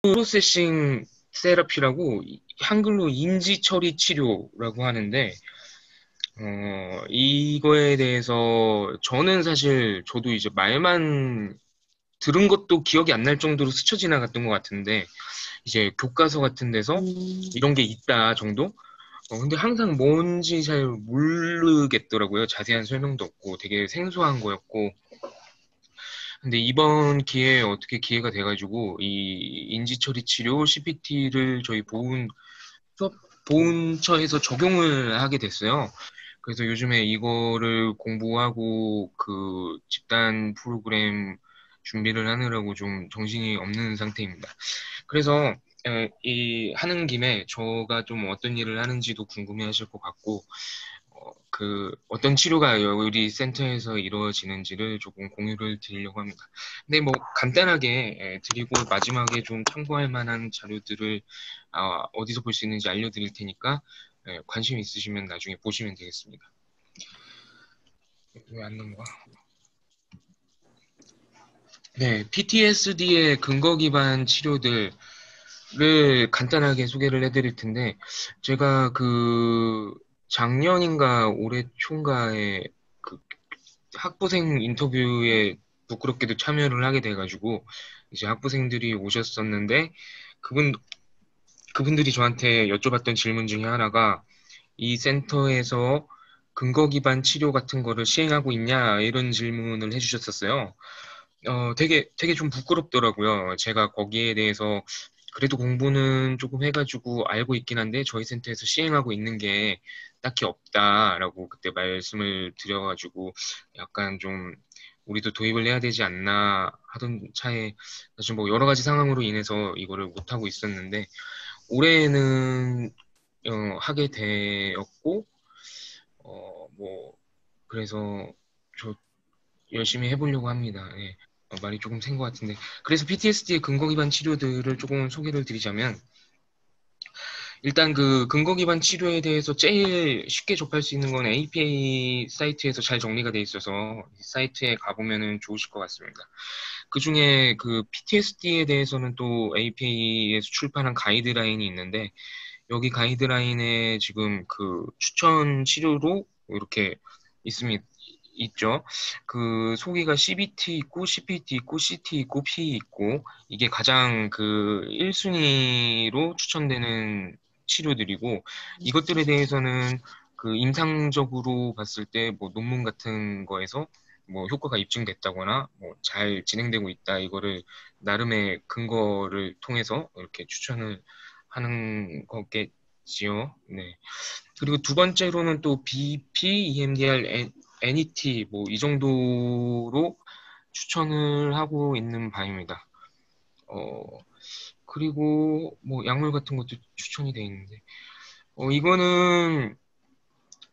프로세싱 세라피라고 한글로 인지 처리 치료라고 하는데 이거에 대해서 저는 사실 저도 이제 말만 들은 것도 기억이 안 날 정도로 스쳐 지나갔던 것 같은데 이제 교과서 같은 데서 음, 이런 게 있다 정도? 근데 항상 뭔지 잘 모르겠더라고요. 자세한 설명도 없고 되게 생소한 거였고. 근데 이번 기회에 어떻게 기회가 돼가지고 이 인지처리 치료 CPT를 저희 수업 보훈처에서 적용을 하게 됐어요. 그래서 요즘에 이거를 공부하고 그 집단 프로그램 준비를 하느라고 좀 정신이 없는 상태입니다. 그래서 이 하는 김에 저가 좀 어떤 일을 하는지도 궁금해 하실 것 같고, 그 어떤 치료가 우리 센터에서 이루어지는지를 조금 공유를 드리려고 합니다. 근데 뭐 간단하게 드리고 마지막에 좀 참고할 만한 자료들을 어디서 볼 수 있는지 알려드릴 테니까 관심 있으시면 나중에 보시면 되겠습니다. 왜 안 넘어가? 네, PTSD의 근거 기반 치료들을 간단하게 소개를 해드릴 텐데, 제가 그 작년인가 올해 초인가에 그 학부생 인터뷰에 부끄럽게도 참여를 하게 돼가지고, 이제 학부생들이 오셨었는데, 그분, 그분들이 저한테 여쭤봤던 질문 중에 하나가, 이 센터에서 근거 기반 치료 같은 거를 시행하고 있냐, 이런 질문을 해주셨었어요. 되게 좀 부끄럽더라고요. 제가 거기에 대해서 그래도 공부는 조금 해가지고 알고 있긴 한데 저희 센터에서 시행하고 있는 게 딱히 없다라고 그때 말씀을 드려가지고 약간 좀 우리도 도입을 해야 되지 않나 하던 차에 사실 뭐 여러 가지 상황으로 인해서 이거를 못하고 있었는데 올해는 하게 되었고 뭐 그래서 저 열심히 해보려고 합니다. 예. 말이 조금 센 것 같은데. 그래서 PTSD의 근거 기반 치료들을 조금 소개를 드리자면, 일단 그 근거 기반 치료에 대해서 제일 쉽게 접할 수 있는 건 APA 사이트에서 잘 정리가 돼 있어서 이 사이트에 가보면은 좋으실 것 같습니다. 그 중에 그 PTSD에 대해서는 또 APA에서 출판한 가이드라인이 있는데, 여기 가이드라인에 지금 그 추천 치료로 이렇게 있습니다. 있죠. 그 소기가 CBT 있고 CPT 있고 CT 있고 P 있고 이게 가장 그 1순위로 추천되는 치료들이고 이것들에 대해서는 그 임상적으로 봤을 때 뭐 논문 같은 거에서 뭐 효과가 입증됐다거나 뭐 잘 진행되고 있다 이거를 나름의 근거를 통해서 이렇게 추천을 하는 거겠지요. 네. 그리고 두 번째로는 또 BP, EMDR, NET 뭐 이 정도로 추천을 하고 있는 바입니다. 어, 그리고 뭐 약물 같은 것도 추천이 돼 있는데 이거는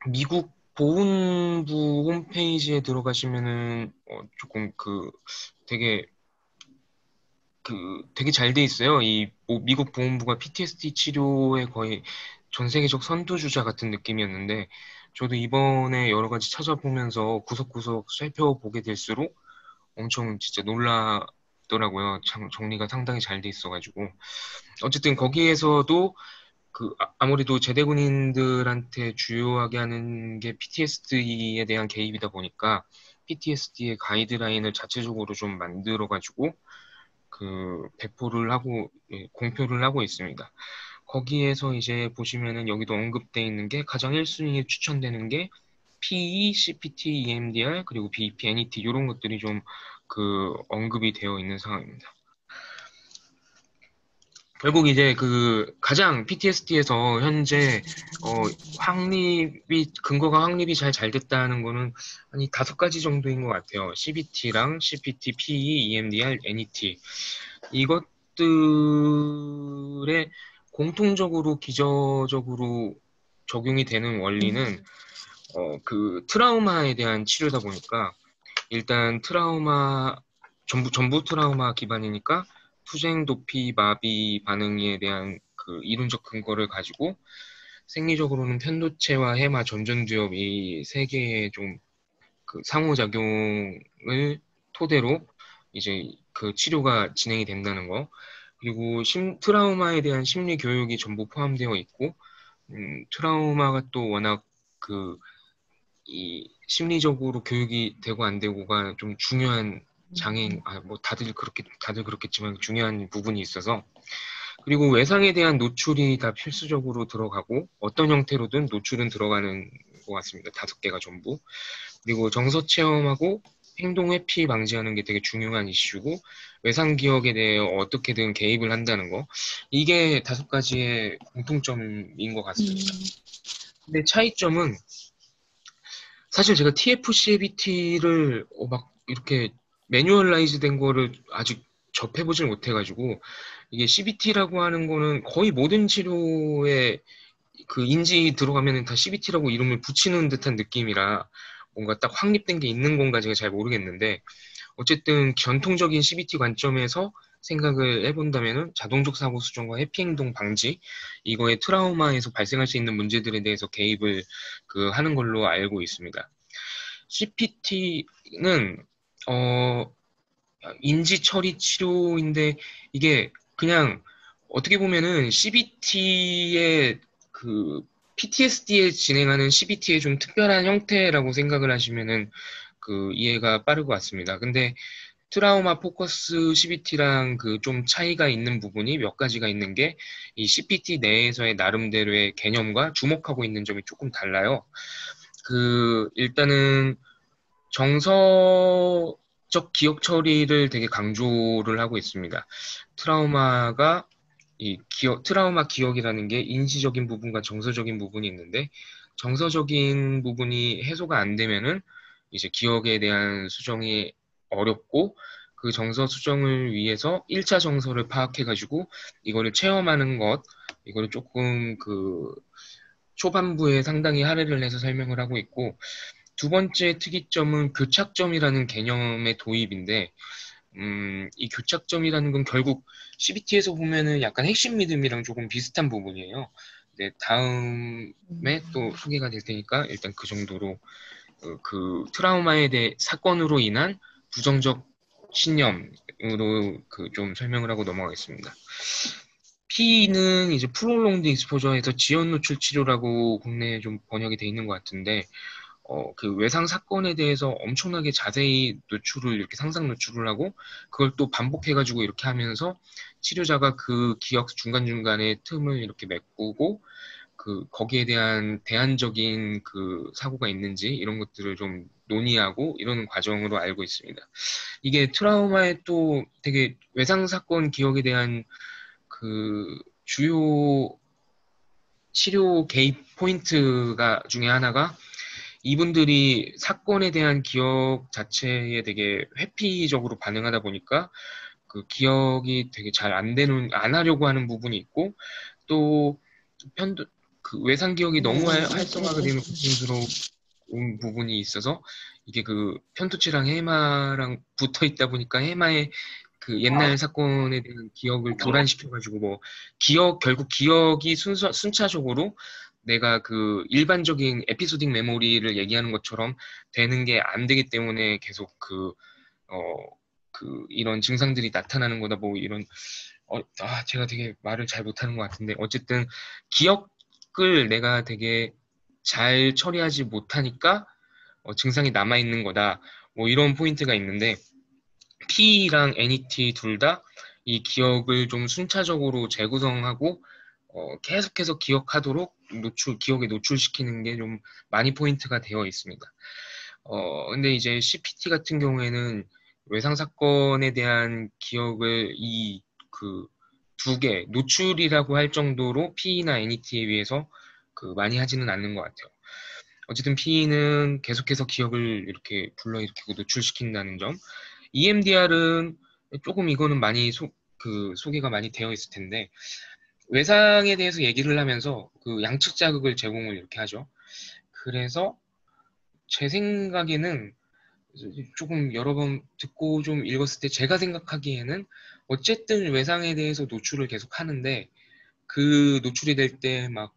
미국 보훈부 홈페이지에 들어가시면은 조금 그 되게 되게 잘 돼 있어요. 미국 보훈부가 PTSD 치료에 거의 전 세계적 선두주자 같은 느낌이었는데, 저도 이번에 여러 가지 찾아보면서 구석구석 살펴보게 될수록 엄청 진짜 놀라더라고요. 정리가 상당히 잘 돼 있어가지고. 어쨌든 거기에서도 아무래도 제대군인들한테 주요하게 하는 게 PTSD에 대한 개입이다 보니까 PTSD의 가이드라인을 자체적으로 좀 만들어가지고 배포를 하고, 예, 공표를 하고 있습니다. 거기에서 이제 보시면은 여기도 언급되어 있는 게 가장 1순위에 추천되는 게 PE, CPT, EMDR, 그리고 BP, NET, 이런 것들이 좀 언급이 되어 있는 상황입니다. 결국 이제 가장 PTSD에서 현재, 근거가 확립이 잘 됐다는 거는 한 이 5가지 정도인 것 같아요. CBT랑 CPT, PE, EMDR, NET. 이것들의 공통적으로 기저적으로 적용이 되는 원리는 트라우마에 대한 치료다 보니까 일단 전부 트라우마 기반이니까 투쟁, 도피, 마비 반응에 대한 그 이론적 근거를 가지고 생리적으로는 편도체와 해마, 전전두엽 이 세 개의 좀 상호작용을 토대로 이제 그 치료가 진행이 된다는 거. 그리고 트라우마에 대한 심리 교육이 전부 포함되어 있고, 트라우마가 또 워낙 그, 이 심리적으로 교육이 되고 안 되고가 좀 중요한 장애인, 뭐 다들 그렇겠지만 중요한 부분이 있어서, 그리고 외상에 대한 노출이 다 필수적으로 들어가고, 어떤 형태로든 노출은 들어가는 것 같습니다. 5개가 전부. 그리고 정서 체험하고 행동 회피 방지하는 게 되게 중요한 이슈고, 외상 기억에 대해 어떻게든 개입을 한다는 거. 이게 5가지의 공통점인 것 같습니다. 근데 차이점은 사실 제가 TF-CBT를 막 이렇게 매뉴얼라이즈 된 거를 아직 접해보질 못해가지고, 이게 CBT라고 하는 거는 거의 모든 치료에 그 인지 들어가면은 다 CBT라고 이름을 붙이는 듯한 느낌이라 뭔가 딱 확립된 게 있는 건가 제가 잘 모르겠는데, 어쨌든 전통적인 CBT 관점에서 생각을 해본다면은 자동적 사고 수정과 회피 행동 방지, 이거의 트라우마에서 발생할 수 있는 문제들에 대해서 개입을 하는 걸로 알고 있습니다. CPT는 인지 처리 치료인데, 이게 그냥 어떻게 보면은 CBT의 PTSD에 진행하는 CBT의 좀 특별한 형태라고 생각을 하시면은 이해가 빠를 것 같습니다. 근데 트라우마 포커스 CBT랑 좀 차이가 있는 부분이 몇 가지가 있는 게, 이 CPT 내에서의 나름대로의 개념과 주목하고 있는 점이 조금 달라요. 일단은 정서적 기억 처리를 되게 강조를 하고 있습니다. 트라우마가 트라우마 기억이라는 게 인지적인 부분과 정서적인 부분이 있는데, 정서적인 부분이 해소가 안 되면은 이제 기억에 대한 수정이 어렵고, 그 정서 수정을 위해서 1차 정서를 파악해가지고 이거를 체험하는 것, 이거를 조금 초반부에 상당히 할애를 해서 설명을 하고 있고, 두 번째 특이점은 교착점이라는 개념의 도입인데, 이 교착점이라는 건 결국 CBT에서 보면은 약간 핵심 믿음이랑 조금 비슷한 부분이에요. 네, 다음에 또 소개가 될 테니까 일단 그 정도로 트라우마에 대해 사건으로 인한 부정적 신념으로 좀 설명을 하고 넘어가겠습니다. P는 이제 프롤롱드 익스포저에서 지연 노출 치료라고 국내에 좀 번역이 돼 있는 것 같은데, 외상 사건에 대해서 엄청나게 자세히 이렇게 상상 노출을 하고, 그걸 또 반복해가지고 이렇게 하면서 치료자가 그 기억 중간중간에 틈을 이렇게 메꾸고, 거기에 대한 대안적인 사고가 있는지 이런 것들을 좀 논의하고 이러는 과정으로 알고 있습니다. 이게 트라우마의 또 되게 외상 사건 기억에 대한 주요 치료 개입 포인트가 중에 하나가, 이분들이 사건에 대한 기억 자체에 되게 회피적으로 반응하다 보니까 기억이 되게 잘 안 하려고 하는 부분이 있고, 또 외상 기억이 너무 활성화가 되면 고통스러운 부분이 있어서, 이게 편토치랑 해마랑 붙어 있다 보니까 해마에 옛날 사건에 대한 기억을 교란시켜가지고 결국 기억이 순차적으로 내가 일반적인 에피소딩 메모리를 얘기하는 것처럼 되는 게 안 되기 때문에 계속 이런 증상들이 나타나는 거다, 뭐 이런, 제가 되게 말을 잘 못하는 것 같은데, 어쨌든 기억을 내가 되게 잘 처리하지 못하니까 증상이 남아있는 거다, 뭐 이런 포인트가 있는데, P랑 NET 둘 다 이 기억을 좀 순차적으로 재구성하고 계속해서 기억하도록 기억에 노출시키는 게 좀 많이 포인트가 되어 있습니다. 근데 이제 CPT 같은 경우에는 외상 사건에 대한 기억을 두 개, 노출이라고 할 정도로 P나 NET에 비해서 많이 하지는 않는 것 같아요. 어쨌든 P는 계속해서 기억을 이렇게 불러일으키고 노출시킨다는 점, EMDR은 조금 이거는 많이 소개가 많이 되어 있을 텐데, 외상에 대해서 얘기를 하면서 양측 자극을 제공을 이렇게 하죠. 그래서 제 생각에는 조금 여러 번 듣고 좀 읽었을 때 제가 생각하기에는, 어쨌든 외상에 대해서 노출을 계속 하는데, 노출이 될 때 막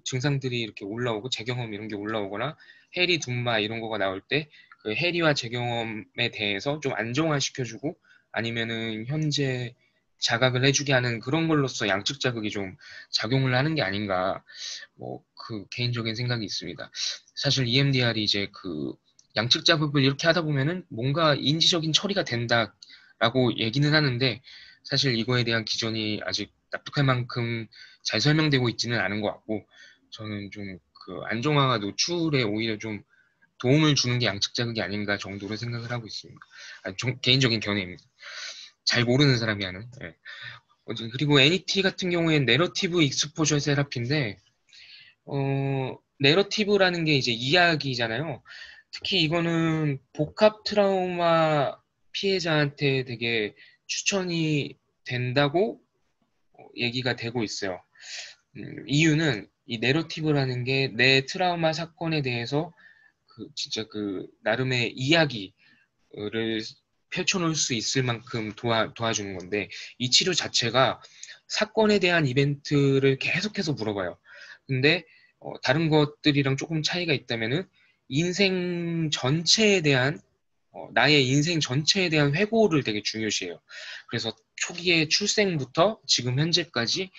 증상들이 이렇게 올라오고 재경험 이런 게 올라오거나 해리 둔마 이런 거가 나올 때 해리와 재경험에 대해서 좀 안정화시켜주고, 아니면은 현재 자각을 해주게 하는 그런 걸로써 양측 자극이 좀 작용을 하는 게 아닌가, 뭐, 그 개인적인 생각이 있습니다. 사실 EMDR이 이제 그 양측 자극을 이렇게 하다 보면은 뭔가 인지적인 처리가 된다라고 얘기는 하는데, 사실 이거에 대한 기전이 아직 납득할 만큼 잘 설명되고 있지는 않은 것 같고, 저는 좀 그 안정화가 노출에 오히려 좀 도움을 주는 게 양측 자극이 아닌가 정도로 생각을 하고 있습니다. 개인적인 견해입니다. 잘 모르는 사람이 하는. 예. 그리고 NET 같은 경우에는 내러티브 익스포저 세라피인데, 내러티브라는 게 이제 이야기잖아요. 특히 이거는 복합 트라우마 피해자한테 되게 추천이 된다고 얘기가 되고 있어요. 이유는 이 내러티브라는 게 내 트라우마 사건에 대해서 진짜 나름의 이야기를 펼쳐놓을 수 있을 만큼 도와주는 건데, 이 치료 자체가 사건에 대한 이벤트를 계속해서 물어봐요. 근데 다른 것들이랑 조금 차이가 있다면은 인생 전체에 대한 나의 인생 전체에 대한 회고를 되게 중요시해요. 그래서 초기에 출생부터 지금 현재까지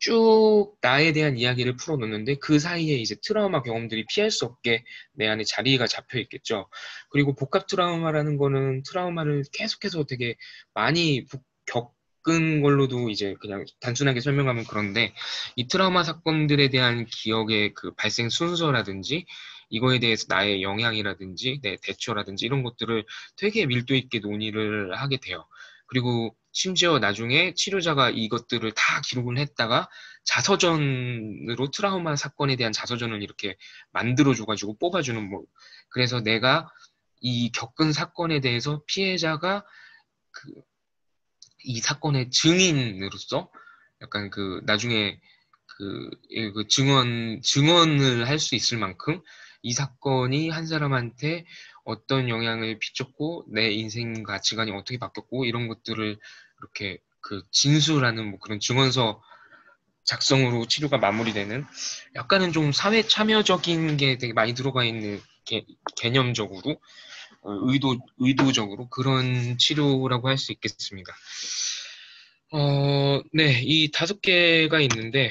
쭉 나에 대한 이야기를 풀어놓는데, 그 사이에 이제 트라우마 경험들이 피할 수 없게 내 안에 자리가 잡혀 있겠죠. 그리고 복합 트라우마라는 거는 트라우마를 계속해서 되게 많이 겪은 걸로도 이제 그냥 단순하게 설명하면 그런데, 이 트라우마 사건들에 대한 기억의 그 발생 순서라든지 이거에 대해서 나의 영향이라든지 내 대처라든지 이런 것들을 되게 밀도 있게 논의를 하게 돼요. 그리고 심지어 나중에 치료자가 이것들을 다 기록을 했다가 자서전으로 트라우마 사건에 대한 자서전을 이렇게 만들어줘가지고 뽑아주는, 뭐, 그래서 내가 이 겪은 사건에 대해서 피해자가 그, 이 사건의 증인으로서 약간 나중에 증언을 할 수 있을 만큼 이 사건이 한 사람한테 어떤 영향을 끼쳤고 내 인생 가치관이 어떻게 바뀌었고 이런 것들을 이렇게 진술하는 뭐 그런 증언서 작성으로 치료가 마무리되는, 약간은 좀 사회 참여적인 게 되게 많이 들어가 있는 개념적으로 의도적으로 그런 치료라고 할 수 있겠습니다. 네, 이 5개가 있는데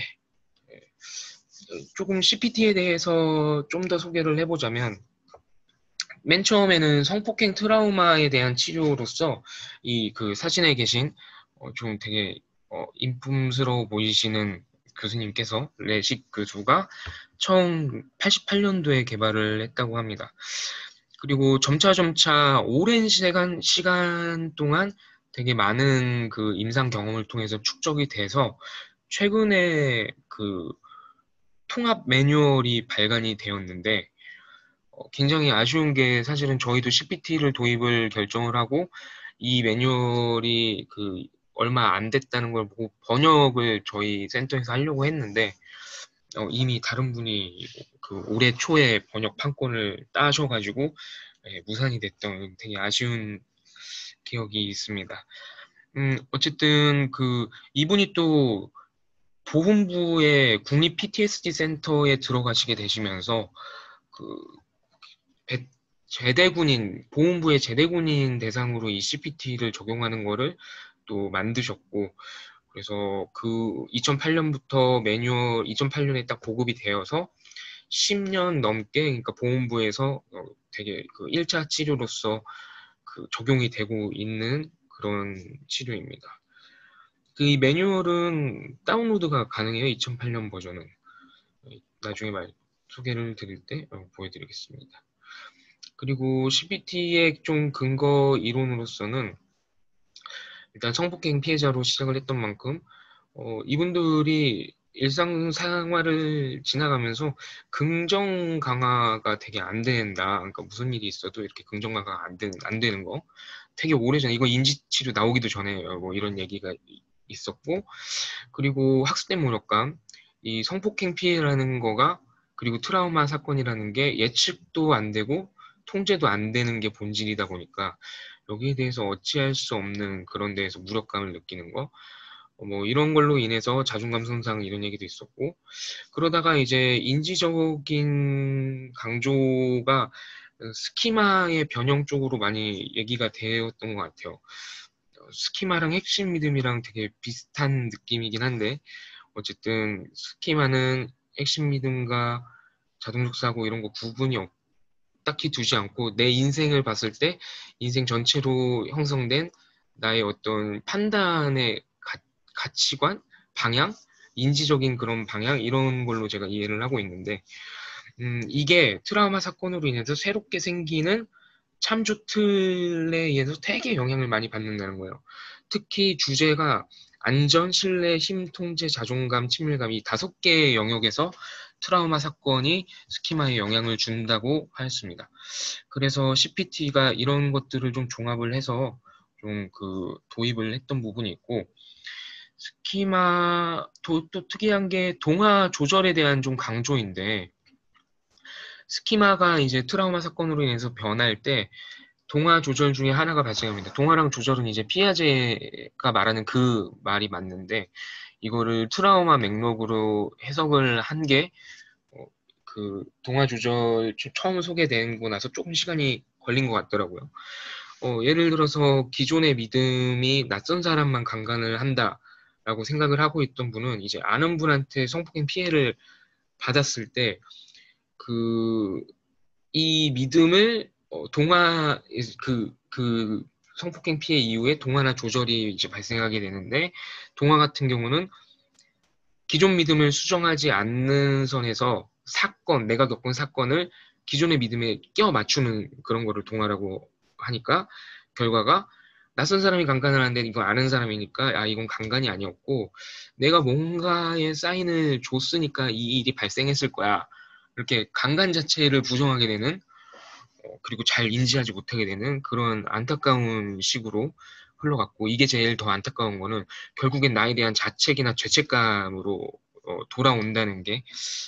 조금 CPT에 대해서 좀 더 소개를 해보자면, 맨 처음에는 성폭행 트라우마에 대한 치료로서 이 사진에 계신 좀 되게 인품스러워 보이시는 교수님께서, 레식 교수가 처음 88년도에 개발을 했다고 합니다. 그리고 점차 오랜 시간 동안 되게 많은 임상 경험을 통해서 축적이 돼서 최근에 통합 매뉴얼이 발간이 되었는데, 굉장히 아쉬운 게 사실은 저희도 CPT를 도입을 결정을 하고 이 매뉴얼이 얼마 안 됐다는 걸 보고 번역을 저희 센터에서 하려고 했는데, 이미 다른 분이 올해 초에 번역 판권을 따셔가지고 무산이 됐던 되게 아쉬운 기억이 있습니다. 어쨌든 이분이 또 보훈부의 국립 PTSD 센터에 들어가시게 되시면서 보훈부의 제대군인 대상으로 이 CPT를 적용하는 거를 또 만드셨고, 그래서 2008년부터 2008년에 딱 보급이 되어서 10년 넘게, 그러니까 보훈부에서 되게 1차 치료로서 적용이 되고 있는 그런 치료입니다. 이 매뉴얼은 다운로드가 가능해요. 2008년 버전은. 나중에 소개를 드릴 때 보여드리겠습니다. 그리고 CPT의 좀 근거 이론으로서는 일단 성폭행 피해자로 시작을 했던 만큼 이분들이 일상생활을 지나가면서 긍정 강화가 되게 안 된다. 그러니까 무슨 일이 있어도 이렇게 긍정 강화가 안 되는 거. 되게 오래전에, 이거 인지치료 나오기도 전에 뭐 이런 얘기가 있었고, 그리고 학습된 모욕감, 이 성폭행 피해라는 거가, 그리고 트라우마 사건이라는 게 예측도 안 되고 통제도 안 되는 게 본질이다 보니까 여기에 대해서 어찌할 수 없는 그런 데에서 무력감을 느끼는 거, 뭐 이런 걸로 인해서 자존감 손상 이런 얘기도 있었고, 그러다가 이제 인지적인 강조가 스키마의 변형 쪽으로 많이 얘기가 되었던 것 같아요. 스키마랑 핵심 믿음이랑 되게 비슷한 느낌이긴 한데, 어쨌든 스키마는 핵심 믿음과 자동적 사고 이런 거 구분이 딱히 두지 않고 내 인생을 봤을 때 인생 전체로 형성된 나의 어떤 판단의 가치관, 방향, 인지적인 그런 방향 이런 걸로 제가 이해를 하고 있는데 이게 트라우마 사건으로 인해서 새롭게 생기는 참조 틀에 의해서 되게 영향을 많이 받는다는 거예요. 특히 주제가 안전, 신뢰, 힘, 통제, 자존감, 친밀감 이 5개의 영역에서 트라우마 사건이 스키마에 영향을 준다고 하였습니다. 그래서 CPT가 이런 것들을 좀 종합을 해서 좀 도입을 했던 부분이 있고, 스키마 또 특이한 게 동화 조절에 대한 좀 강조인데, 스키마가 이제 트라우마 사건으로 인해서 변할 때 동화 조절 중에 하나가 발생합니다. 동화랑 조절은 이제 피아제가 말하는 그 말이 맞는데 이거를 트라우마 맥락으로 해석을 한 게 동화 조절 처음 소개되고 나서 조금 시간이 걸린 것 같더라고요. 예를 들어서 기존의 믿음이 낯선 사람만 강간을 한다라고 생각을 하고 있던 분은 이제 아는 분한테 성폭행 피해를 받았을 때 이 믿음을 동화 성폭행 피해 이후에 동화나 조절이 이제 발생하게 되는데 동화 같은 경우는 기존 믿음을 수정하지 않는 선에서 내가 겪은 사건을 기존의 믿음에 끼워 맞추는 그런 거를 동화라고 하니까 결과가 낯선 사람이 강간을 하는데 이건 아는 사람이니까 이건 강간이 아니었고 내가 뭔가의 사인을 줬으니까 이 일이 발생했을 거야. 이렇게 강간 자체를 부정하게 되는 그리고 잘 인지하지 못하게 되는 그런 안타까운 식으로 흘러갔고 이게 제일 더 안타까운 거는 결국엔 나에 대한 자책이나 죄책감으로 돌아온다는 게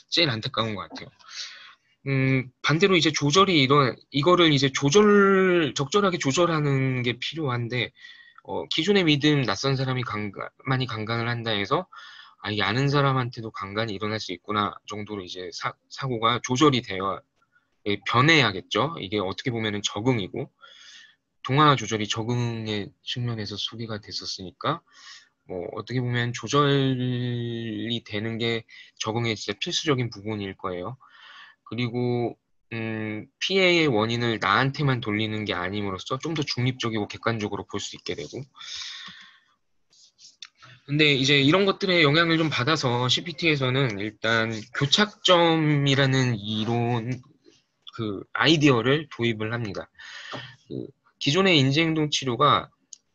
제일 안타까운 것 같아요. 반대로 이제 이거를 이제 적절하게 조절하는 게 필요한데, 기존의 믿음 낯선 사람이 많이 강간을 한다 해서, 이 아는 사람한테도 강간이 일어날 수 있구나 정도로 이제 사고가 조절이 되어 변해야겠죠. 이게 어떻게 보면은 적응이고, 동화 조절이 적응의 측면에서 소개가 됐었으니까, 어떻게 보면 조절이 되는 게 적응의 진짜 필수적인 부분일 거예요. 그리고, 피해의 원인을 나한테만 돌리는 게 아님으로써 좀 더 중립적이고 객관적으로 볼 수 있게 되고. 근데 이제 이런 것들의 영향을 좀 받아서 CPT에서는 일단 교착점이라는 아이디어를 도입을 합니다. 기존의 인지행동 치료가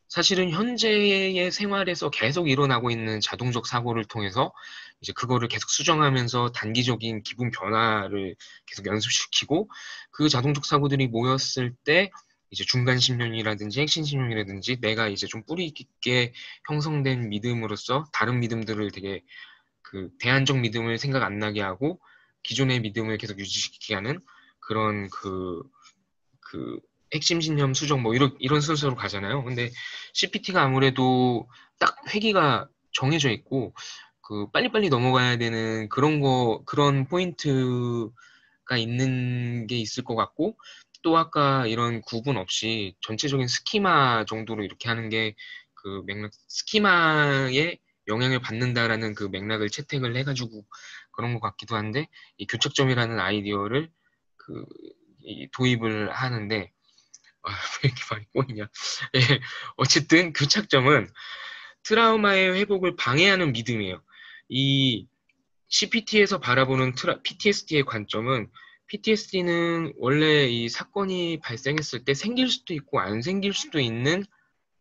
사실은 현재의 생활에서 계속 일어나고 있는 자동적 사고를 통해서 이제 그거를 계속 수정하면서 단기적인 기분 변화를 계속 연습시키고 그 자동적 사고들이 모였을 때 이제 중간 신념이라든지 핵심 신념이라든지 내가 이제 좀 뿌리 깊게 형성된 믿음으로써 다른 믿음들을 되게 대안적 믿음을 생각 안 나게 하고 기존의 믿음을 계속 유지시키게 하는 그런 핵심 신념 수정 이런 순서로 가잖아요. 근데 CPT가 아무래도 딱 회기가 정해져 있고 빨리빨리 넘어가야 되는 그런 포인트가 있는 게 있을 것 같고 또 아까 이런 구분 없이 전체적인 스키마 정도로 이렇게 하는 게 스키마에 영향을 받는다라는 그 맥락을 채택을 해가지고 그런 것 같기도 한데 이 교착점이라는 아이디어를 도입을 하는데 왜 이렇게 많이 꼬이냐. 예, 어쨌든 교착점은 트라우마의 회복을 방해하는 믿음이에요. 이 CPT에서 바라보는 PTSD의 관점은 PTSD는 원래 이 사건이 발생했을 때 생길 수도 있고 안 생길 수도 있는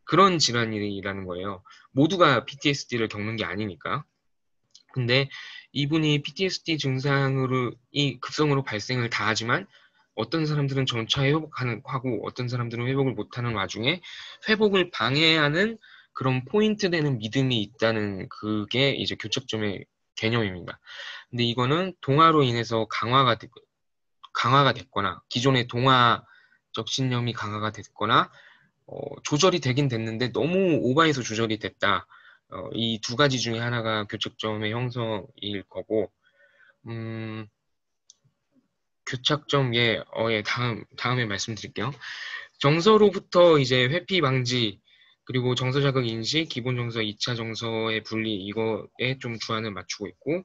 그런 질환이라는 거예요. 모두가 PTSD를 겪는 게 아니니까. 근데 이분이 PTSD 증상으로 급성으로 발생을 다 하지만 어떤 사람들은 점차 회복하고 어떤 사람들은 회복을 못하는 와중에 회복을 방해하는 그런 포인트 되는 믿음이 있다는 그게 이제 교착점의 개념입니다. 근데 이거는 동화로 인해서 강화가 됐거나 기존의 동화적 신념이 강화가 됐거나 조절이 되긴 됐는데 너무 오버해서 조절이 됐다. 이 두 가지 중에 하나가 교착점의 형성일 거고, 교착점, 다음에 말씀드릴게요. 정서로부터 이제 회피 방지, 그리고 정서 자극 인식, 기본 정서, 2차 정서의 분리, 이거에 좀 주안을 맞추고 있고,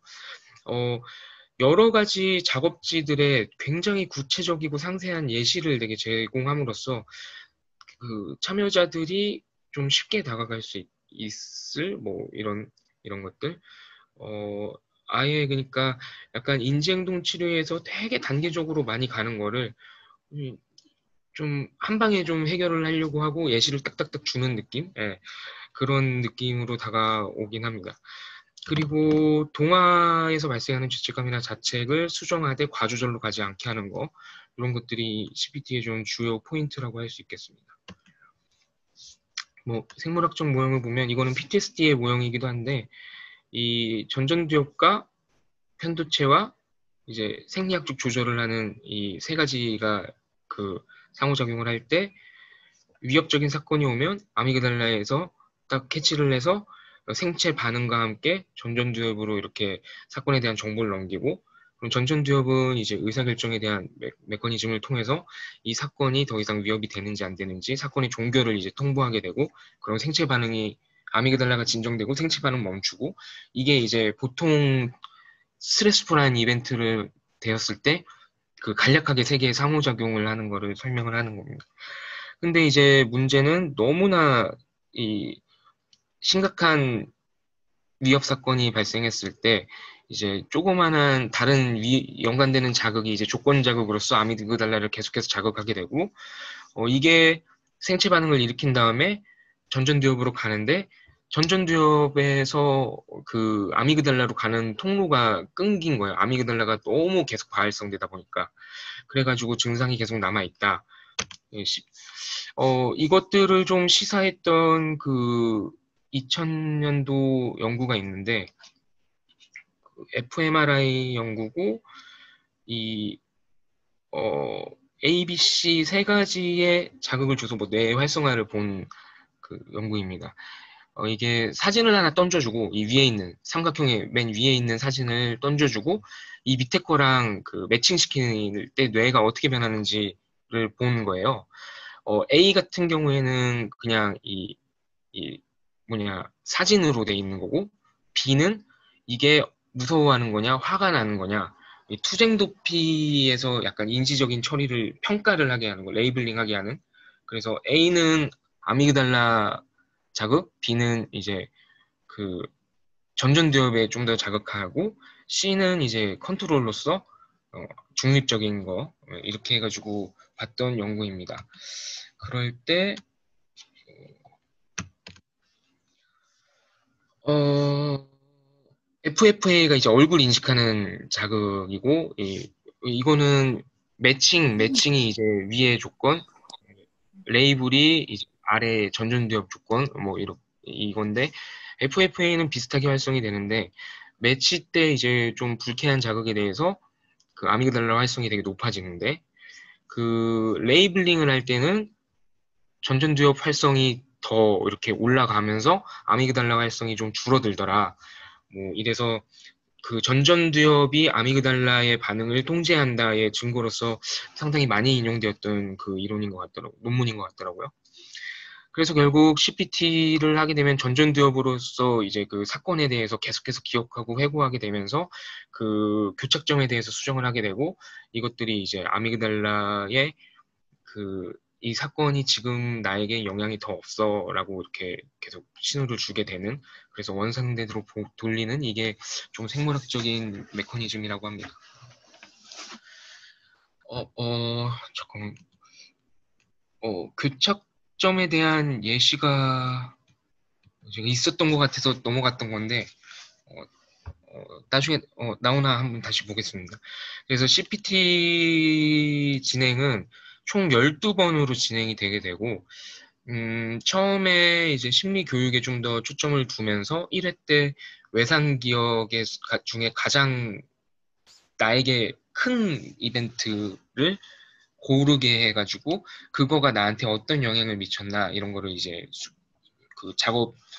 여러 가지 작업지들의 굉장히 구체적이고 상세한 예시를 되게 제공함으로써 그 참여자들이 좀 쉽게 다가갈 수 있을 뭐 이런 것들. 아예 그러니까 약간 인지행동 치료에서 되게 단계적으로 많이 가는 거를 좀 한 방에 좀 해결을 하려고 하고 예시를 딱딱딱 주는 느낌? 예, 그런 느낌으로 다가오긴 합니다. 그리고 동화에서 발생하는 죄책감이나 자책을 수정하되 과주절로 가지 않게 하는 거, 이런 것들이 CPT의 좀 주요 포인트라고 할 수 있겠습니다. 뭐 생물학적 모형을 보면 이거는 PTSD의 모형이기도 한데, 이 전전두엽과 편도체와 이제 생리학적 조절을 하는 이 세 가지가 그 상호작용을 할 때 위협적인 사건이 오면 아미그달라에서 딱 캐치를 해서 생체 반응과 함께 전전두엽으로 이렇게 사건에 대한 정보를 넘기고, 그럼 전전두엽은 이제 의사결정에 대한 메커니즘을 통해서 이 사건이 더 이상 위협이 되는지 안 되는지 사건의 종결을 이제 통보하게 되고, 그럼 생체 반응이 아미그달라가 진정되고 생체 반응 멈추고, 이게 이제 보통 스트레스풀한 이벤트를 되었을 때 그 간략하게 세 개의 상호작용을 하는 거를 설명을 하는 겁니다. 근데 이제 문제는 너무나 이 심각한 위협 사건이 발생했을 때 이제 조그만한 다른 연관되는 자극이 이제 조건 자극으로서 아미그달라를 계속해서 자극하게 되고, 이게 생체 반응을 일으킨 다음에 전전두엽으로 가는데, 전전두엽에서 그 아미그달라로 가는 통로가 끊긴 거예요. 아미그달라가 너무 계속 과활성되다 보니까. 그래가지고 증상이 계속 남아있다. 예, 이것들을 좀 시사했던 그 2000년도 연구가 있는데, fMRI 연구고, 이, 어, ABC 세 가지의 자극을 줘서 뭐 뇌 활성화를 본 그 연구입니다. 이게 사진을 하나 던져주고, 이 위에 있는, 삼각형의 맨 위에 있는 사진을 던져주고, 이 밑에 거랑 그 매칭시킬 때 뇌가 어떻게 변하는지를 본 거예요. A 같은 경우에는 그냥 이 사진으로 돼 있는 거고, B는 이게 무서워하는 거냐, 화가 나는 거냐, 이 투쟁 도피에서 약간 인지적인 처리를 평가를 하게 하는 거, 레이블링 하게 하는. 그래서 A는 아미그달라 자극, B는 이제 그 전전두엽에 좀 더 자극하고, C는 이제 컨트롤로서 중립적인 거, 이렇게 해가지고 봤던 연구입니다. 그럴 때 FFA가 이제 얼굴 인식하는 자극이고, 이거는 매칭이 이제 위에 조건, 레이블이 이제 아래 전전두엽 조건, 뭐 이건데, FFA는 비슷하게 활성이 되는데, 매치 때 이제 좀 불쾌한 자극에 대해서 그 아미그달라 활성이 되게 높아지는데, 그 레이블링을 할 때는 전전두엽 활성이 더 이렇게 올라가면서 아미그달라 활성이 좀 줄어들더라. 뭐 이래서 그 전전두엽이 아미그달라의 반응을 통제한다의 증거로서 상당히 많이 인용되었던 그 이론인 것 같더라고요. 논문인 것 같더라고요. 그래서 결국 CPT를 하게 되면 전전두엽으로서 이제 그 사건에 대해서 계속해서 기억하고 회고하게 되면서 그 교착점에 대해서 수정을 하게 되고, 이것들이 이제 아미그달라의 그 이 사건이 지금 나에게 영향이 더 없어라고 이렇게 계속 신호를 주게 되는, 그래서 원상대로 돌리는, 이게 좀 생물학적인 메커니즘이라고 합니다. 잠깐만. 교착점에 대한 예시가 있었던 것 같아서 넘어갔던 건데, 나중에 나오나 한번 다시 보겠습니다. 그래서 CPT 진행은 총 12번으로 진행이 되게 되고, 처음에 이제 심리 교육에 좀 더 초점을 두면서 1회 때 외상 기억 중에 가장 나에게 큰 이벤트를 고르게 해가지고 그거가 나한테 어떤 영향을 미쳤나 이런 거를 이제 그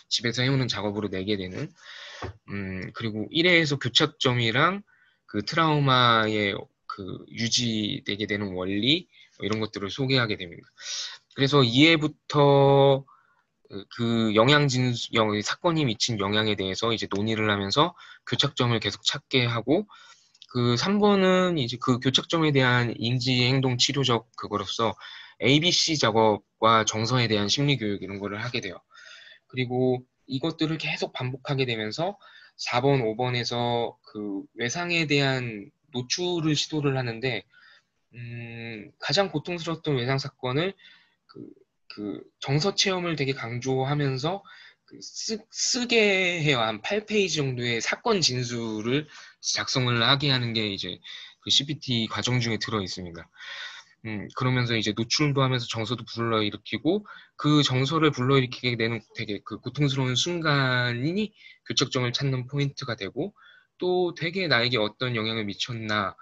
집에서 해오는 작업으로 내게 되는, 그리고 1회에서 교착점이랑 그 트라우마의 그 유지되게 되는 원리, 이런 것들을 소개하게 됩니다. 그래서 2회부터 그 사건이 미친 영향에 대해서 이제 논의를 하면서 교착점을 계속 찾게 하고, 그 3번은 이제 그 교착점에 대한 인지행동 치료적 그거로서 ABC 작업과 정서에 대한 심리교육 이런 거를 하게 돼요. 그리고 이것들을 계속 반복하게 되면서 4번, 5번에서 그 외상에 대한 노출을 시도를 하는데, 가장 고통스러웠던 외상 사건을 그, 그 정서 체험을 되게 강조하면서 그 쓰게 해요. 한 8페이지 정도의 사건 진술을 작성을 하게 하는 게 이제 그 CPT 과정 중에 들어 있습니다. 그러면서 이제 노출도 하면서 정서도 불러일으키고, 그 정서를 불러일으키게 되는 되게 그 고통스러운 순간이 교착점을 찾는 포인트가 되고, 또 되게 나에게 어떤 영향을 미쳤나,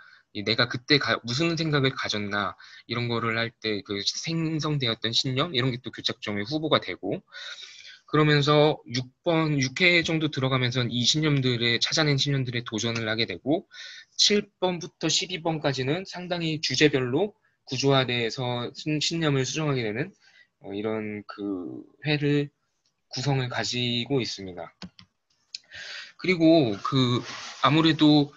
내가 그때 무슨 생각을 가졌나, 이런 거를 할 때 그 생성되었던 신념, 이런 게 또 교착점의 후보가 되고, 그러면서 6회 정도 들어가면서 이 신념들의, 찾아낸 신념들에 도전을 하게 되고, 7번부터 12번까지는 상당히 주제별로 구조화돼서 신념을 수정하게 되는 이런 그 회를 구성을 가지고 있습니다. 그리고 그 아무래도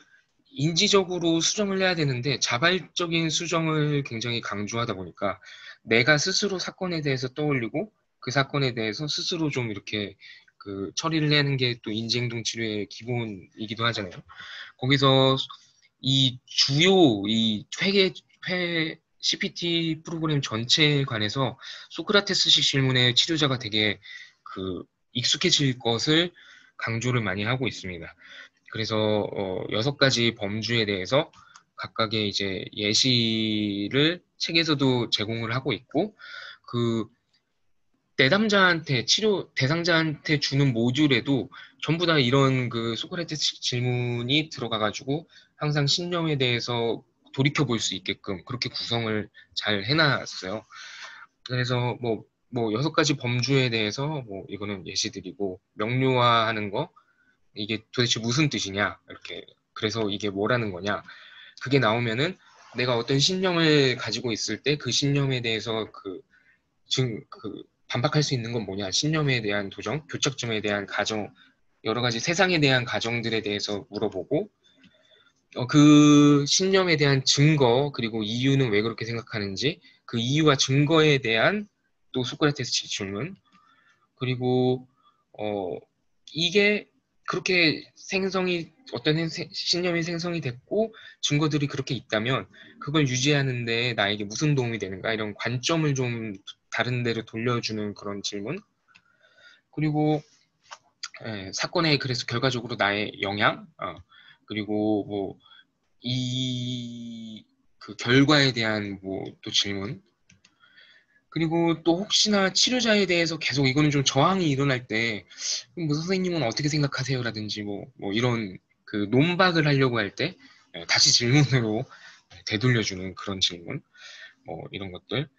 인지적으로 수정을 해야 되는데 자발적인 수정을 굉장히 강조하다 보니까 내가 스스로 사건에 대해서 떠올리고 그 사건에 대해서 스스로 좀 이렇게 그 처리를 하는 게 또 인지행동 치료의 기본이기도 하잖아요. 거기서 이 주요 회 CPT 프로그램 전체에 관해서 소크라테스식 질문에 치료자가 되게 그 익숙해질 것을 강조를 많이 하고 있습니다. 그래서 6가지 범주에 대해서 각각의 이제 예시를 책에서도 제공을 하고 있고, 그 내담자한테 대상자한테 주는 모듈에도 전부 다 이런 그 소크라테스 질문이 들어가가지고 항상 신념에 대해서 돌이켜 볼 수 있게끔 그렇게 구성을 잘 해놨어요. 그래서 뭐 6가지 범주에 대해서 뭐 이거는 예시드리고, 명료화하는 거, 이게 도대체 무슨 뜻이냐, 이렇게, 그래서 이게 뭐라는 거냐, 그게 나오면은 내가 어떤 신념을 가지고 있을 때 그 신념에 대해서 반박할 수 있는 건 뭐냐, 신념에 대한 도전, 교착점에 대한 가정, 여러 가지 세상에 대한 가정들에 대해서 물어보고, 그 신념에 대한 증거, 그리고 이유는 왜 그렇게 생각하는지, 그 이유와 증거에 대한 또 소크라테스 질문, 그리고 이게 그렇게 어떤 신념이 생성이 됐고 증거들이 그렇게 있다면 그걸 유지하는데 나에게 무슨 도움이 되는가, 이런 관점을 좀 다른 데로 돌려주는 그런 질문, 그리고 사건에 그래서 결과적으로 나의 영향, 그리고 뭐 그 결과에 대한 뭐 또 질문, 그리고 또 혹시나 치료자에 대해서 계속 이거는 좀 저항이 일어날 때, 뭐 선생님은 어떻게 생각하세요라든지 뭐 이런 그 논박을 하려고 할 때 다시 질문으로 되돌려주는 그런 질문, 뭐 이런 것들.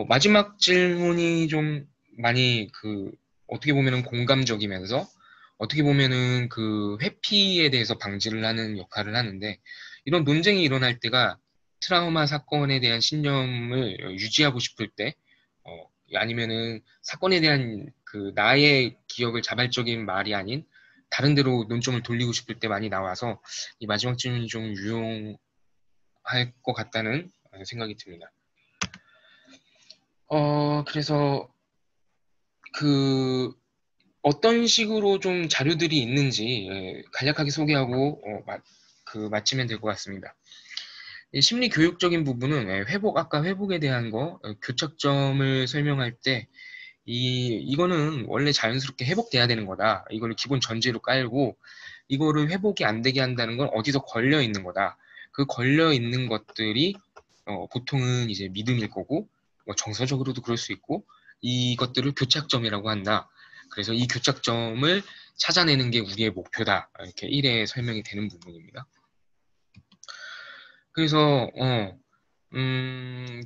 마지막 질문이 좀 많이 그 어떻게 보면은 공감적이면서 어떻게 보면은 그 회피에 대해서 방지를 하는 역할을 하는데, 이런 논쟁이 일어날 때가 트라우마 사건에 대한 신념을 유지하고 싶을 때, 아니면은 사건에 대한 그 나의 기억을 자발적인 말이 아닌 다른 데로 논점을 돌리고 싶을 때 많이 나와서 이 마지막 질문이 좀 유용할 것 같다는 생각이 듭니다. 그래서 그 어떤 식으로 좀 자료들이 있는지 간략하게 소개하고 마치면 될 것 같습니다. 심리 교육적인 부분은 아까 회복에 대한 거, 교착점을 설명할 때 이거는 원래 자연스럽게 회복돼야 되는 거다, 이거를 기본 전제로 깔고, 이거를 회복이 안 되게 한다는 건 어디서 걸려 있는 거다. 그 걸려 있는 것들이 보통은 이제 믿음일 거고, 뭐 정서적으로도 그럴 수 있고, 이것들을 교착점이라고 한다. 그래서 이 교착점을 찾아내는 게 우리의 목표다, 이렇게 1회 설명이 되는 부분입니다. 그래서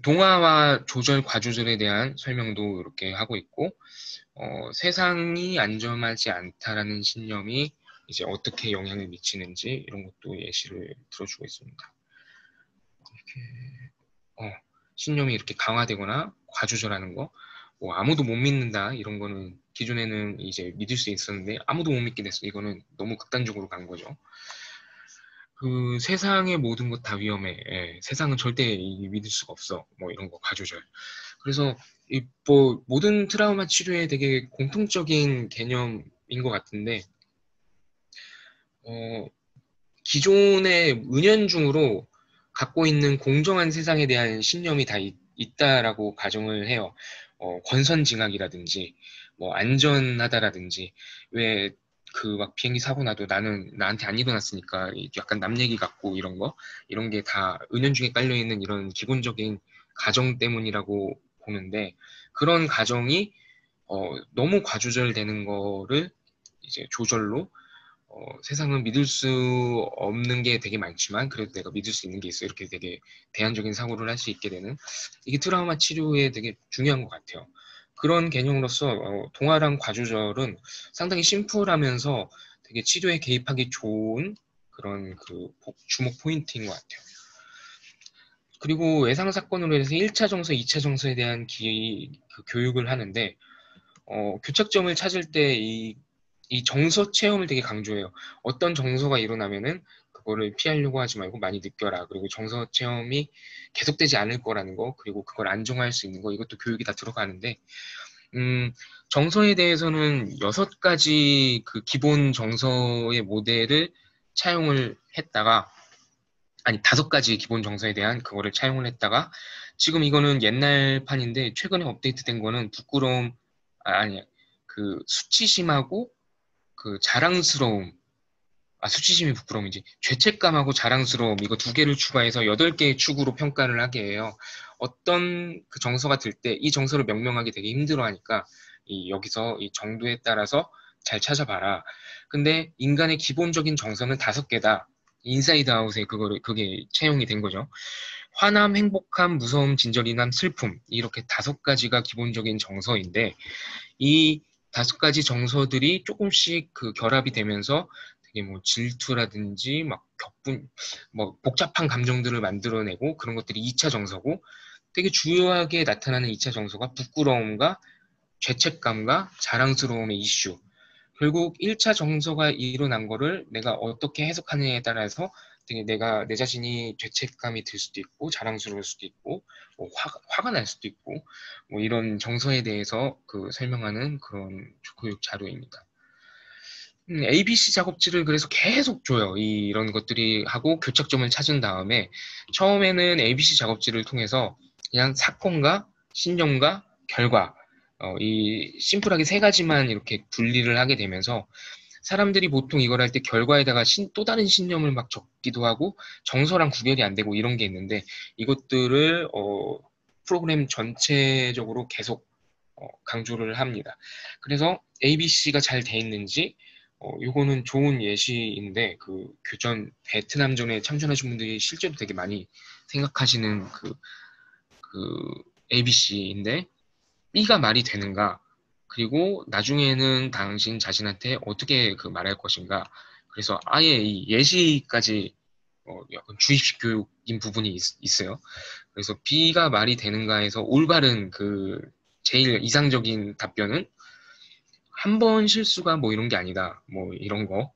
동화와 조절, 과조절에 대한 설명도 이렇게 하고 있고, 세상이 안전하지 않다라는 신념이 이제 어떻게 영향을 미치는지 이런 것도 예시를 들어주고 있습니다. 이렇게 신념이 이렇게 강화되거나 과조절하는 거, 뭐 아무도 못 믿는다 이런 거는 기존에는 이제 믿을 수 있었는데 아무도 못 믿게 됐어. 이거는 너무 극단적으로 간 거죠. 그 세상의 모든 것 다 위험해. 예, 세상은 절대 믿을 수가 없어. 뭐 이런 거 과조절. 그래서 이 뭐 모든 트라우마 치료에 되게 공통적인 개념인 것 같은데 어, 기존의 은연중으로 갖고 있는 공정한 세상에 대한 신념이 다 있다라고 가정을 해요. 권선징악이라든지, 뭐, 안전하다라든지, 왜, 그, 막 비행기 사고 나도 나는 나한테 안 일어났으니까 약간 남 얘기 같고 이런 거, 이런 게 다 은연중에 깔려있는 이런 기본적인 가정 때문이라고 보는데, 그런 가정이, 너무 과조절되는 거를 이제 조절로 세상은 믿을 수 없는 게 되게 많지만 그래도 내가 믿을 수 있는 게 있어. 이렇게 되게 대안적인 사고를 할 수 있게 되는 이게 트라우마 치료에 되게 중요한 것 같아요. 그런 개념으로서 동아랑 과조절은 상당히 심플하면서 되게 치료에 개입하기 좋은 그런 그 주목 포인트인 것 같아요. 그리고 외상 사건으로 해서 1차 정서, 2차 정서에 대한 그 교육을 하는데 교착점을 찾을 때 이 정서 체험을 되게 강조해요. 어떤 정서가 일어나면은 그거를 피하려고 하지 말고 많이 느껴라. 그리고 정서 체험이 계속되지 않을 거라는 거, 그리고 그걸 안정화할 수 있는 거, 이것도 교육이 다 들어가는데, 음, 정서에 대해서는 6가지 그 기본 정서의 모델을 차용을 했다가, 아니, 5가지 기본 정서에 대한 그거를 차용을 했다가, 지금 이거는 옛날 판인데, 최근에 업데이트된 거는 부끄러움, 아니, 그 수치심하고 그 자랑스러움, 수치심이 부끄러움이지. 죄책감하고 자랑스러움, 이거 2개를 추가해서 8개의 축으로 평가를 하게 해요. 어떤 그 정서가 들 때 이 정서를 명명하기 되게 힘들어 하니까 여기서 이 정도에 따라서 잘 찾아봐라. 근데 인간의 기본적인 정서는 5개다. 인사이드 아웃에 그게 채용이 된 거죠. 화남, 행복함, 무서움, 진절이남, 슬픔. 이렇게 5가지가 기본적인 정서인데, 이 5가지 정서들이 조금씩 그 결합이 되면서 되게 뭐 질투라든지 막 뭐 복잡한 감정들을 만들어내고 그런 것들이 2차 정서고 되게 주요하게 나타나는 2차 정서가 부끄러움과 죄책감과 자랑스러움의 이슈. 결국 1차 정서가 일어난 거를 내가 어떻게 해석하느냐에 따라서 되게 내 자신이 죄책감이 들 수도 있고 자랑스러울 수도 있고 뭐 화가 날 수도 있고 뭐 이런 정서에 대해서 그 설명하는 그런 교육 자료입니다. ABC 작업지를 그래서 계속 줘요. 이런 것들이 하고 교착점을 찾은 다음에 처음에는 ABC 작업지를 통해서 그냥 사건과 신념과 결과 이 심플하게 3가지만 이렇게 분리를 하게 되면서 사람들이 보통 이걸 할 때 결과에다가 또 다른 신념을 막 적기도 하고 정서랑 구별이 안 되고 이런 게 있는데 이것들을 프로그램 전체적으로 계속 강조를 합니다. 그래서 ABC가 잘 돼 있는지 요거는 좋은 예시인데 그 교전 베트남전에 참전하신 분들이 실제로 되게 많이 생각하시는 그 ABC인데 B가 말이 되는가 그리고 나중에는 당신 자신한테 어떻게 그 말할 것인가 그래서 아예 이 예시까지 약간 주입식 교육인 부분이 있어요. 그래서 B가 말이 되는가에서 올바른 그 제일 이상적인 답변은 한 번 실수가 뭐 이런 게 아니다. 뭐 이런 거.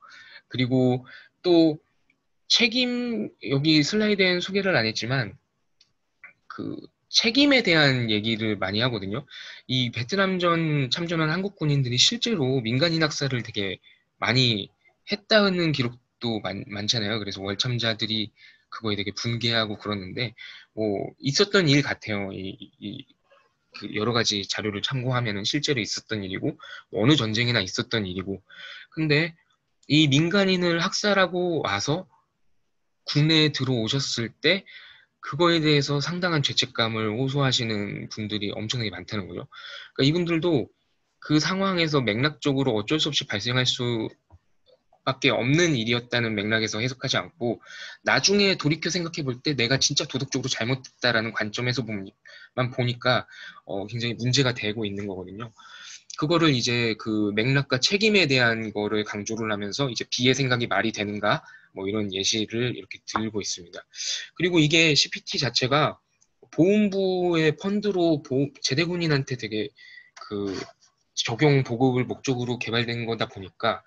그리고 또 여기 슬라이드엔 소개를 안 했지만 그 책임에 대한 얘기를 많이 하거든요. 이 베트남전 참전한 한국 군인들이 실제로 민간인 학살을 되게 많이 했다는 기록도 많잖아요. 그래서 월참자들이 그거에 되게 분개하고 그러는데 뭐 있었던 일 같아요. 그 여러 가지 자료를 참고하면은 실제로 있었던 일이고 어느 전쟁이나 있었던 일이고 근데 이 민간인을 학살하고 와서 국내에 들어오셨을 때 그거에 대해서 상당한 죄책감을 호소하시는 분들이 엄청나게 많다는 거죠. 그러니까 이분들도 그 상황에서 맥락적으로 어쩔 수 없이 발생할 수밖에 없는 일이었다는 맥락에서 해석하지 않고 나중에 돌이켜 생각해 볼 때 내가 진짜 도덕적으로 잘못했다라는 관점에서만 보니까 굉장히 문제가 되고 있는 거거든요. 그거를 이제 그 맥락과 책임에 대한 거를 강조를 하면서 이제 비의 생각이 말이 되는가 뭐 이런 예시를 이렇게 들고 있습니다. 그리고 이게 CPT 자체가 보훈부의 펀드로 제대군인한테 되게 그 적용 보급을 목적으로 개발된 거다 보니까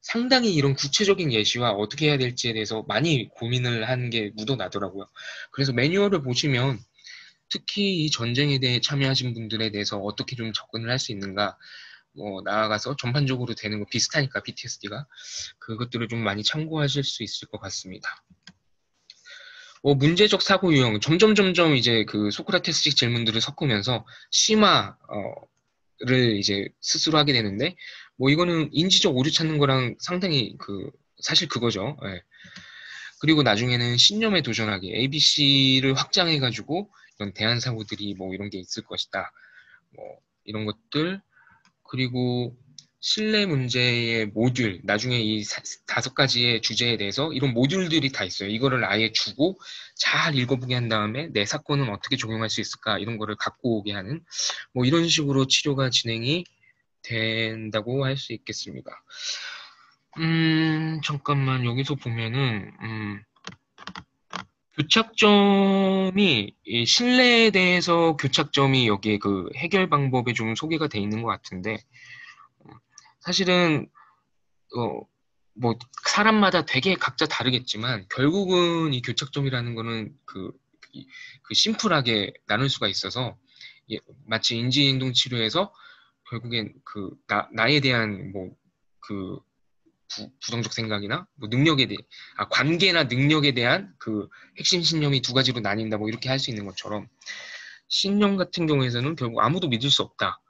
상당히 이런 구체적인 예시와 어떻게 해야 될지에 대해서 많이 고민을 한 게 묻어나더라고요. 그래서 매뉴얼을 보시면 특히 이 전쟁에 대해 참여하신 분들에 대해서 어떻게 좀 접근을 할 수 있는가, 나아가서 전반적으로 되는 거 비슷하니까 PTSD가 그것들을 좀 많이 참고하실 수 있을 것 같습니다. 문제적 사고 유형 점점 이제 그 소크라테스식 질문들을 섞으면서 심화를 이제 스스로 하게 되는데 이거는 인지적 오류 찾는 거랑 상당히 사실 그거죠. 예. 그리고 나중에는 신념에 도전하기 ABC를 확장해가지고 이런 대안 사고들이 이런 게 있을 것이다. 이런 것들 그리고 신뢰 문제의 모듈, 나중에 이 5가지의 주제에 대해서 이런 모듈들이 다 있어요. 이거를 아예 주고 잘 읽어보게 한 다음에 내 사건은 어떻게 적용할 수 있을까 이런 거를 갖고 오게 하는 이런 식으로 치료가 진행이 된다고 할 수 있겠습니다. 잠깐만 여기서 보면은 교착점이 이 신뢰에 대해서 교착점이 여기에 그 해결 방법에 좀 소개가 돼 있는 것 같은데 사실은 사람마다 되게 각자 다르겠지만 결국은 이 교착점이라는 거는 그 심플하게 나눌 수가 있어서 마치 인지행동 치료에서 결국엔 나에 대한 부정적 생각이나 능력에 대해 관계나 능력에 대한 그 핵심 신념이 2가지로 나뉜다 이렇게 할 수 있는 것처럼 신념 같은 경우에서는 결국 아무도 믿을 수 없다.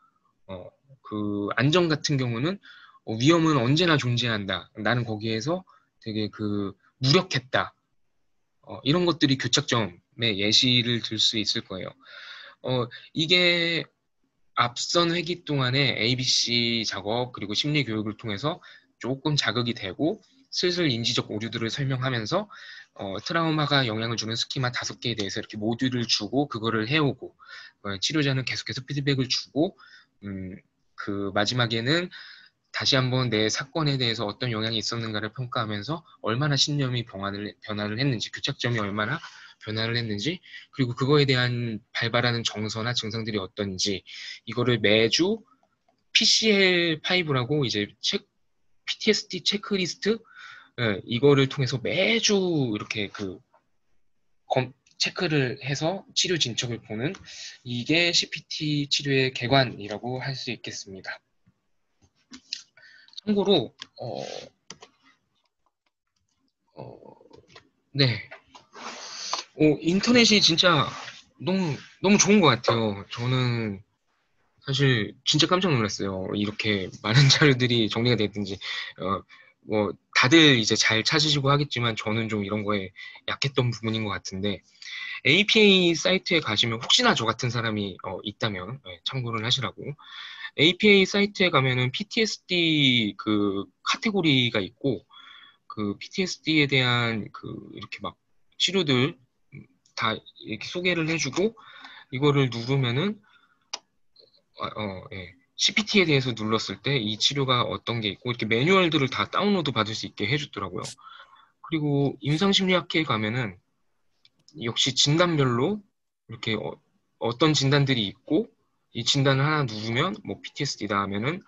그 안정 같은 경우는 위험은 언제나 존재한다. 나는 거기에서 되게 무력했다. 이런 것들이 교착점의 예시를 들 수 있을 거예요. 이게 앞선 회기 동안에 ABC 작업 그리고 심리 교육을 통해서 조금 자극이 되고 슬슬 인지적 오류들을 설명하면서 트라우마가 영향을 주는 스키마 5개에 대해서 이렇게 모듈을 주고 그거를 해오고 치료자는 계속해서 피드백을 주고 그 마지막에는 다시 한번 내 사건에 대해서 어떤 영향이 있었는가를 평가하면서 얼마나 신념이 변화를 했는지 교착점이 얼마나 변화를 했는지 그리고 그거에 대한 발발하는 정서나 증상들이 어떤지 이거를 매주 PCL5라고 이제 PTSD 체크리스트 이거를 통해서 매주 이렇게 체크를 해서 치료 진척을 보는 이게 CPT 치료의 개관이라고 할 수 있겠습니다. 참고로 네. 인터넷이 진짜 너무 좋은 것 같아요. 저는 사실 진짜 깜짝 놀랐어요. 이렇게 많은 자료들이 정리가 됐든지 다들 이제 잘 찾으시고 하겠지만 저는 좀 이런 거에 약했던 부분인 것 같은데 APA 사이트에 가시면 혹시나 저 같은 사람이 있다면 참고를 하시라고 APA 사이트에 가면은 PTSD 그 카테고리가 있고 그 PTSD에 대한 이렇게 막 치료들 다 이렇게 소개를 해주고 이거를 누르면은 CPT에 대해서 눌렀을 때 이 치료가 어떤 게 있고 이렇게 매뉴얼들을 다 다운로드 받을 수 있게 해주더라고요. 그리고 임상심리학회에 가면은 역시 진단별로 이렇게 어떤 진단들이 있고 이 진단을 하나 누르면 PTSD다 하면은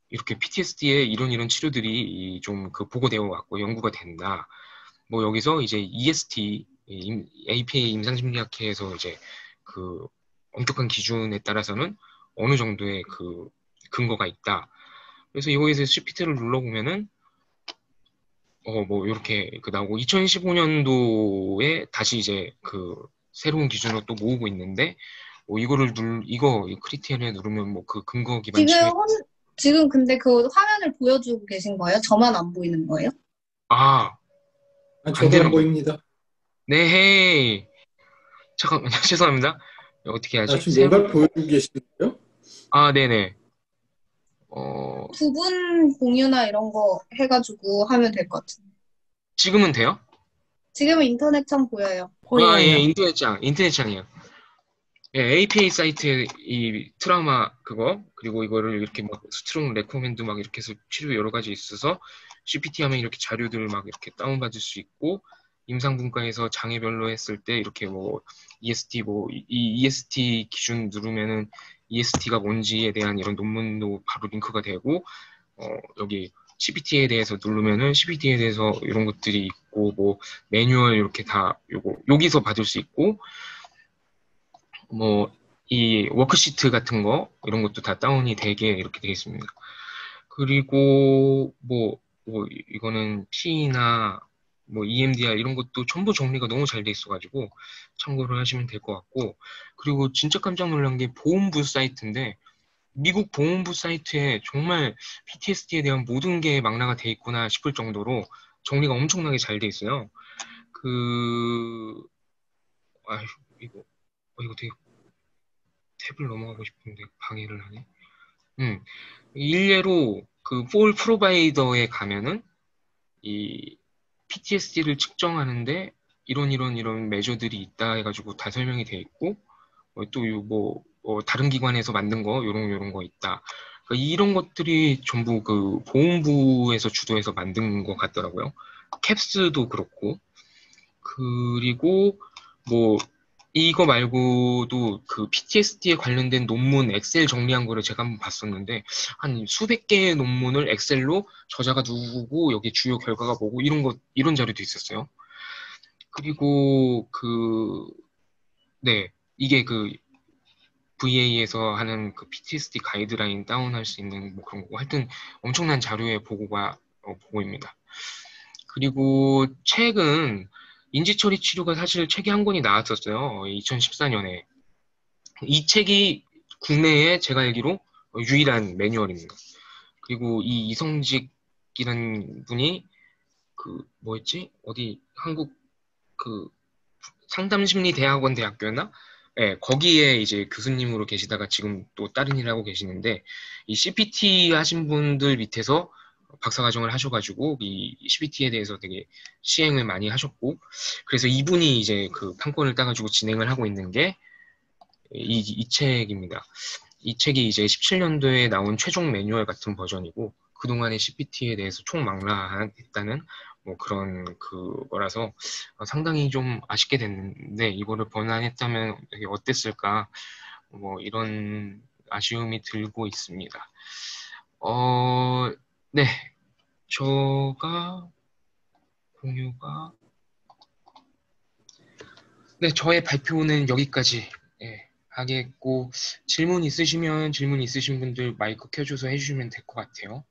이렇게 PTSD에 이런 치료들이 좀 보고되어 왔고 연구가 된다. 여기서 이제 EST, APA 임상심리학회에서 이제 엄격한 기준에 따라서는 어느 정도의 근거가 있다. 그래서 이거에서 CPT를 눌러보면은 이렇게 나오고 2015년도에 다시 이제 새로운 기준으로 또 모으고 있는데 이거를 이거 크리테리아에 누르면 그 근거 기반 치료 지금 근데 그 화면을 보여주고 계신 거예요? 저만 안 보이는 거예요? 저도 반대로 안 보입니다. 네, 헤이. 잠깐만요. 죄송합니다. 어떻게 하지? 지금 뭔가를 보여주고 계시는데요? 네네. 부분 공유나 이런 거 해가지고 하면 될 것 같은데. 지금은 돼요? 지금은 인터넷 창 보여요. 예, 보여요. 인터넷창이에요. 예, APA 사이트에 이 트라우마 그리고 이거를 이렇게 스트롱 레코멘드 이렇게 해서 치료 여러 가지 있어서 CPT 하면 이렇게 자료들 이렇게 다운받을 수 있고 임상분과에서 장애별로 했을 때 이렇게 뭐 EST 이 EST 기준 누르면은 EST가 뭔지에 대한 이런 논문도 바로 링크가 되고 여기 CPT에 대해서 누르면은 CPT에 대해서 이런 것들이 있고 뭐 매뉴얼 이렇게 다 여기서 받을 수 있고 뭐 이 워크시트 같은 거 이런 것도 다 다운이 되게 이렇게 되어 있습니다. 그리고 이거는 P나 뭐 EMDR 이런 것도 전부 정리가 너무 잘 돼 있어가지고 참고를 하시면 될 것 같고, 그리고 진짜 깜짝 놀란 게 보험부 사이트인데 미국 보험부 사이트에 정말 PTSD에 대한 모든 게 망라가 돼 있구나 싶을 정도로 정리가 엄청나게 잘 돼 있어요. 아휴, 이거 되게 탭을 넘어가고 싶은데 방해를 하네. 일례로 그 폴 프로바이더에 가면은 이 PTSD를 측정하는데 이런 메저들이 있다 해가지고 다 설명이 돼 있고 또 다른 기관에서 만든 거 요런 거 있다. 그러니까 이런 것들이 전부 그 보훈부에서 주도해서 만든 것 같더라고요. 캡스도 그렇고. 그리고 뭐 이거 말고도 그 PTSD에 관련된 논문 엑셀 정리한 거를 제가 한번 봤었는데 한 수백 개의 논문을 엑셀로 저자가 누구고 여기 주요 결과가 뭐고 이런 자료도 있었어요. 그리고 이게 그 VA에서 하는 그 PTSD 가이드라인 다운할 수 있는 뭐 그런 거고 하여튼 엄청난 자료의 보고입니다. 그리고 책은 인지처리 치료가 사실 책이 한 권이 나왔었어요. 2014년에. 이 책이 국내에 제가 알기로 유일한 매뉴얼입니다. 그리고 이 이성직이라는 분이 어디 한국 상담심리대학원 대학교였나? 네, 거기에 이제 교수님으로 계시다가 지금 또 다른 일 하고 계시는데 이 CPT 하신 분들 밑에서 박사과정을 하셔가지고 이 CPT에 대해서 되게 시행을 많이 하셨고, 그래서 이분이 이제 그 판권을 따가지고 진행을 하고 있는 게 이 책입니다. 이 책이 이제 17년도에 나온 최종 매뉴얼 같은 버전이고 그동안의 CPT에 대해서 총망라했다는 뭐 그런 그거라서 상당히 좀 아쉽게 됐는데 이거를 번안했다면 되게 어땠을까 뭐 이런 아쉬움이 들고 있습니다. 네. 저의 발표는 여기까지 하겠고, 질문 있으신 분들 마이크 켜줘서 해주시면 될 것 같아요.